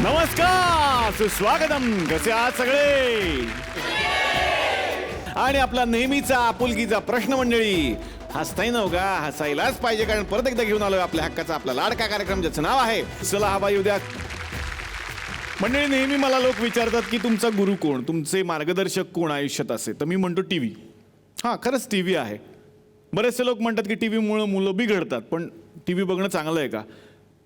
नमस्कार, सुस्वागतम. कसे आहात सगळे? आणि आपला नेहमीचा आपुलकीचा प्रश्न मंडळी, हसताय नव का? हसायलाच पाहिजे, कारण परत एकदा घेऊन आलोय आपल्या हक्काचा आपला लाडका कार्यक्रम, ज्याचं नाव आहे चला हवा येऊ द्या. मंडळी, नेहमी मला लोक विचारतात की तुमचा गुरु कोण, तुमचे मार्गदर्शक कोण आयुष्यात असे. तर मी म्हणतो टीव्ही. हां, खरंच टीव्ही आहे. बरेचसे लोक म्हणतात की टीव्हीमुळं मुलं बिघडतात, पण टीव्ही बघणं चांगलं आहे का?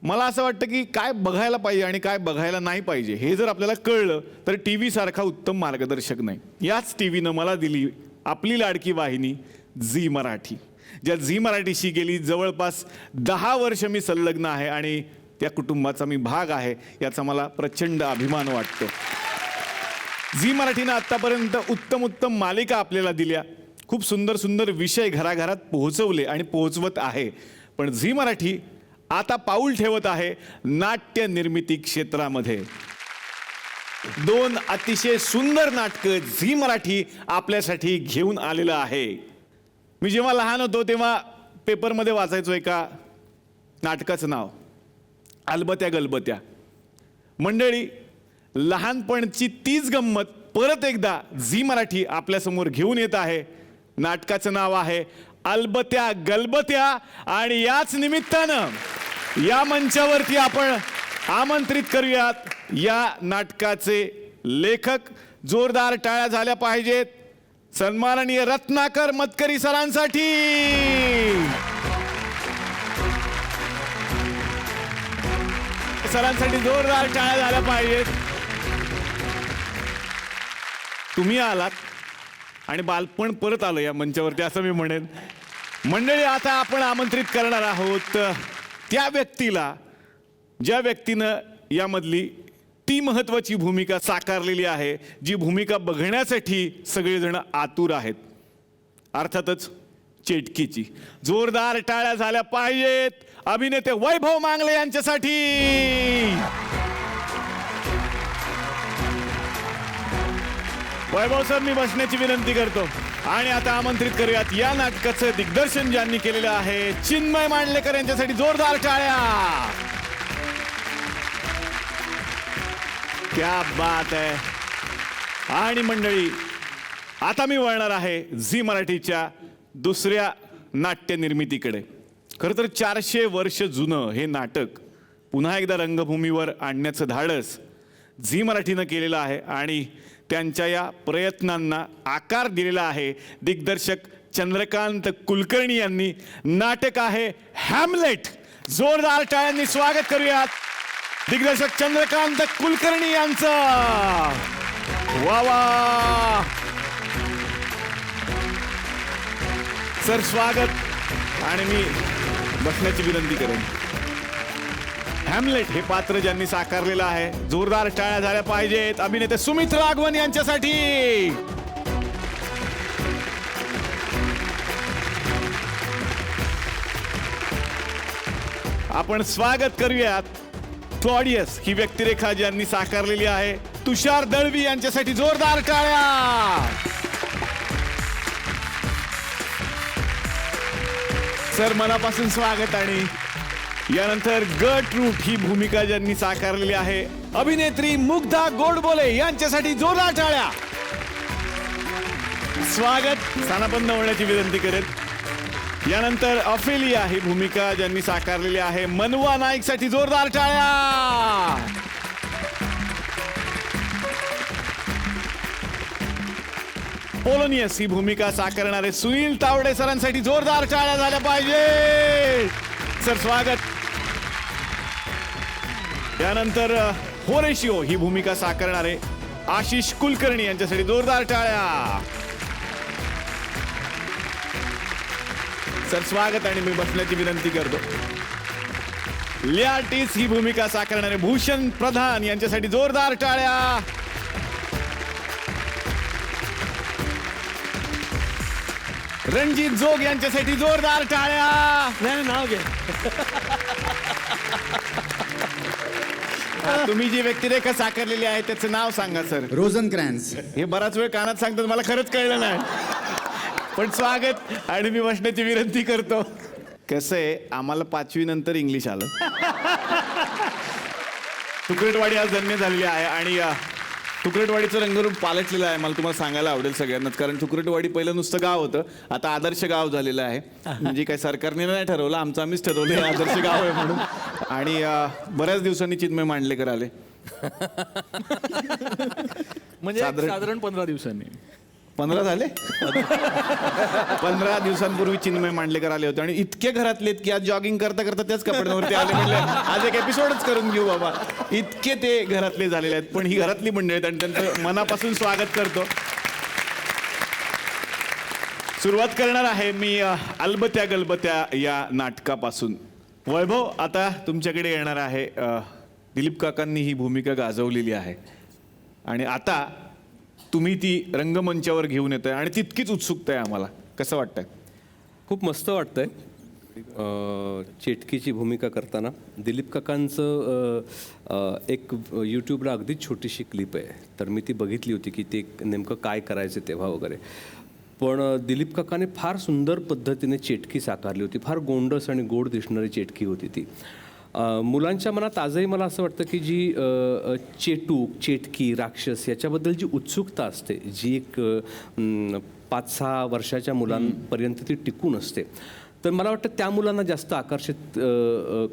मला असं वाटतं की काय बघायला पाहिजे आणि काय बघायला नाही पाहिजे हे जर आपल्याला कळलं तर टी व्ही सारखा उत्तम मार्गदर्शक नाही. याच टी व्हीनं मला दिली आपली लाडकी वाहिनी झी मराठी, ज्या झी मराठीशी गेली जवळपास 10 वर्ष मी संलग्न आहे आणि त्या कुटुंबाचा मी भाग आहे, याचा मला प्रचंड अभिमान वाटतो. झी मराठीनं आत्तापर्यंत उत्तम उत्तम मालिका आपल्याला दिल्या, खूप सुंदर सुंदर विषय घराघरात पोहोचवले आणि पोहोचवत आहे. पण झी मराठी आता पाऊल ठेवत आहे नाट्य निर्मिती क्षेत्रामध्ये. 2 अतिशय सुंदर नाटकं झी मराठी आपल्यासाठी घेऊन आलेलं आहे. मी जेव्हा लहान होतो तेव्हा पेपरमध्ये वाचायचो एका नाटकाचं नाव अलबत्या गलबत्या. मंडळी, लहानपणची तीच गंमत परत एकदा झी मराठी आपल्यासमोर घेऊन येत आहे. नाटकाचं नाव आहे अलबत्या गलबत्या. आणि याच निमित्तानं या मंचावरती आपण आमंत्रित करूयात या नाटकाचे लेखक. जोरदार टाळ्या झाल्या पाहिजेत सन्माननीय रत्नाकर मतकरी सरांसाठी. सरांसाठी जोरदार टाळ्या झाल्या पाहिजेत. तुम्ही आलात आणि बालपण परत आलं या मंचावरती, असं मी म्हणेन. मंडळी, आता आपण आमंत्रित करणार आहोत त्या व्यक्तीला ज्या व्यक्तीनं यामधली ती महत्त्वाची भूमिका साकारलेली आहे, जी भूमिका बघण्यासाठी सगळेजण आतुर आहेत. अर्थातच चेटकीची. जोरदार टाळ्या झाल्या पाहिजेत अभिनेते वैभव मांगले यांच्यासाठी. वैभव सर, मी बसण्याची विनंती करतो. आणि आता आमंत्रित करूयात या नाटकाचं दिग्दर्शन ज्यांनी केलेलं आहे चिन्मय मांडलेकर यांच्यासाठी. जोरदार टाळ्या. क्या बात आहे. आणि मंडळी, आता मी वळणार आहे झी मराठीच्या दुसऱ्या नाट्य निर्मितीकडे. खरं तर 400 वर्ष जुनं हे नाटक पुन्हा एकदा रंगभूमीवर आणण्याचं धाडस झी मराठीनं केलेलं आहे आणि त्यांच्या या प्रयत्नांना आकार दिलेला आहे दिग्दर्शक चंद्रकांत कुलकर्णी यांनी. नाटक आहे हॅमलेट. जोरदार टाळ्यांनी स्वागत करूयात दिग्दर्शक चंद्रकांत कुलकर्णी यांचं. वा वा सर, स्वागत. आणि मी बसण्याची विनंती करेन. हॅमलेट हे पात्र ज्यांनी साकारलेलं आहे, जोरदार टाळ्या झाल्या पाहिजेत अभिनेते सुमित राघवन यांच्यासाठी. आपण स्वागत करूयात क्लॉडियस ही व्यक्तिरेखा ज्यांनी साकारलेली आहे तुषार दळवी यांच्यासाठी. जोरदार टाळ्या. सर, मनापासून स्वागत. आणि यानंतर गर्टरूट ही भूमिका ज्यांनी साकारलेली आहे अभिनेत्री मुग्धा गोडबोले यांच्यासाठी. जोरदार टाळ्या. स्वागत. स्थानापन्न होण्याची विनंती करेन. यानंतर ऑफेलिया ही भूमिका ज्यांनी साकारलेली आहे मनवा नाईकसाठी. जोरदार टाळ्या. पोलोनियस ही भूमिका साकारणारे सुनील तावडे सरांसाठी. जोरदार टाळ्या झाल्या पाहिजे सर. स्वागत. यानंतर होरेशिओ ही भूमिका साकारणारे आशिष कुलकर्णी यांच्यासाठी. जोरदार टाळ्या. सर, स्वागत. आणि मी बसण्याची विनंती करतो. लियाटिस ही भूमिका साकारणारे भूषण प्रधान यांच्यासाठी. जोरदार टाळ्या. रणजित जोग यांच्यासाठी. जोरदार टाळ्या. नाही, नाव घ्या. तुम्ही जी व्यक्तिरेखा साकारलेली आहे त्याचं नाव सांगा सर. रोझनक्रॅन्स. हे बराच वेळ कानात सांगतात, मला खरंच कळलं नाही. पण स्वागत. आणि मी बसण्याची विनंती करतो. कसं आहे, आम्हाला 5वी नंतर इंग्लिश आलं. तुकरेटवाडी आज धन्य झालेली आहे आणि तुकरेटवाडीचं रंगरूप पालटलेलं आहे. मला तुम्हाला सांगायला आवडेल सगळ्यांनाच, कारण तुकरेटवाडी पहिलं नुसतं गाव होतं, आता आदर्श गाव झालेलं आहे. म्हणजे काय सरकारने नाही ठरवलं, आम्हीच ठरवलं आदर्श गाव आहे म्हणून. आणि बऱ्याच दिवसांनी चिन्मय मांडलेकर आले. म्हणजे साधारण 15 दिवसांनी. 15 झाले. 15 दिवसांपूर्वी चिन्मय मांडलेकर आले होते आणि इतके घरातले की आज जॉगिंग करता करता त्याच कपड्यांवरती आले. म्हणले आज एक एपिसोडच करून घेऊ बाबा, इतके ते घरातले झालेले आहेत. पण ही घरातली मंडळी आहेत आणि त्यांचं मनापासून स्वागत करतो. सुरुवात करणार आहे मी अलबत्या गलबत्या या नाटकापासून. वैभव, आता तुमच्याकडे येणार आहे. दिलीप काकांनी ही भूमिका गाजवलेली आहे आणि आता तुम्ही ती रंगमंचावर घेऊन येताय आणि तितकीच उत्सुकता आहे आम्हाला. कसं वाटतंय? खूप मस्त वाटतंय. चेटकीची भूमिका करताना दिलीप काकांचं एक यूट्यूबला अगदीच छोटीशी क्लिप आहे, तर मी ती बघितली होती की ते नेमकं काय करायचं तेव्हा वगैरे. पण दिलीप काकाने फार सुंदर पद्धतीने चेटकी साकारली होती. फार गोंडस आणि गोड दिसणारी चेटकी होती ती. मुलांच्या मनात आजही मला असं वाटतं की जी चेटूक, चेटकी, राक्षस याच्याबद्दल जी उत्सुकता असते, जी एक 5-6 वर्षाच्या मुलांपर्यंत ती टिकून असते, तर मला वाटतं त्या मुलांना जास्त आकर्षित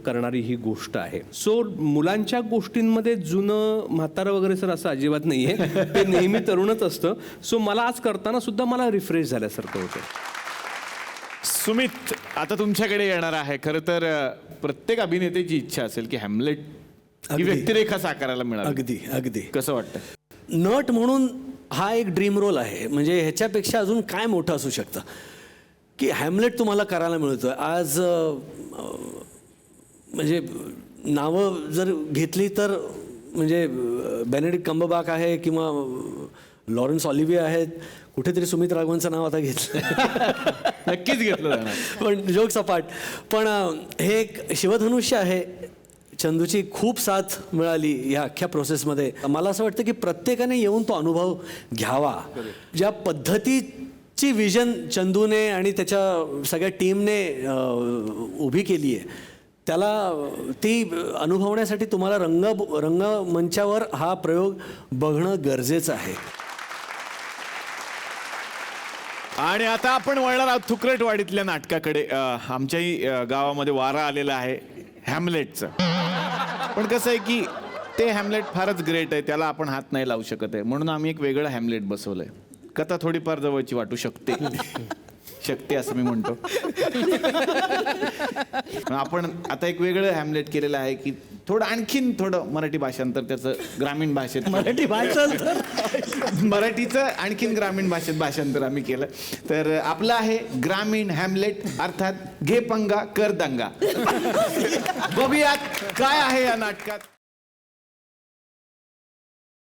करणारी ही गोष्ट आहे. सो मुलांच्या गोष्टींमध्ये जुनं म्हातारं वगैरे सर असं अजिबात नाही आहे, ते नेहमी तरुणच असतं. सो मला आज करताना सुद्धा मला रिफ्रेश झाल्यासारखं होतं. सुमित, आता तुमच्याकडे येणार आहे. खरं तर प्रत्येक अभिनेत्याची इच्छा असेल की हॅमलेट ही व्यक्तिरेखा साकारायला मिळाली. अगदी अगदी. कसं वाटतं? नट म्हणून हा एक ड्रीम रोल आहे. म्हणजे ह्याच्यापेक्षा अजून काय मोठं असू शकतं की हॅमलेट तुम्हाला करायला मिळतोय आज. म्हणजे नावं जर घेतली तर म्हणजे बेनेडिक्ट कम्बरबॅच आहे किंवा लॉरेन्स ऑलिव्हिया आहेत, कुठेतरी सुमित राघवनचं नाव आता घेतलं. नक्कीच घेतलं जाणार. पण जोक सपाट. पण हे एक शिवधनुष्य आहे. चंदूची खूप साथ मिळाली या अख्ख्या प्रोसेसमध्ये. मला असं वाटतं की प्रत्येकाने येऊन तो अनुभव घ्यावा. ज्या पद्धतीची विजन चंदूने आणि त्याच्या सगळ्या टीमने उभी केली आहे, त्याला ती अनुभवण्यासाठी तुम्हाला रंगमंचावर हा प्रयोग बघणं गरजेचं आहे. आणि आता आपण वळणार आहोत तुकरेटवाडीतल्या नाटकाकडे. आमच्याही गावामध्ये वारा आलेला आहे हॅमलेटचं. पण कसं आहे की ते हॅमलेट फारच ग्रेट आहे, त्याला आपण हात नाही लावू शकत आहे, म्हणून आम्ही एक वेगळं हॅमलेट बसवलंय. कथा थोडीफार जवळची वाटू शकते, शकते असं मी म्हणतो. आपण आता एक वेगळं हॅमलेट केलेलं आहे की आणखीन थोडं मराठी भाषांतर त्याचं ग्रामीण भाषेत. मराठी भाषांतर मराठीचं आणखीन ग्रामीण भाषेत भाषांतर आम्ही केलं. तर आपलं आहे ग्रामीण हॅमलेट, अर्थात घे पंगा कर दंगा. बघूयात काय आहे या नाटकात.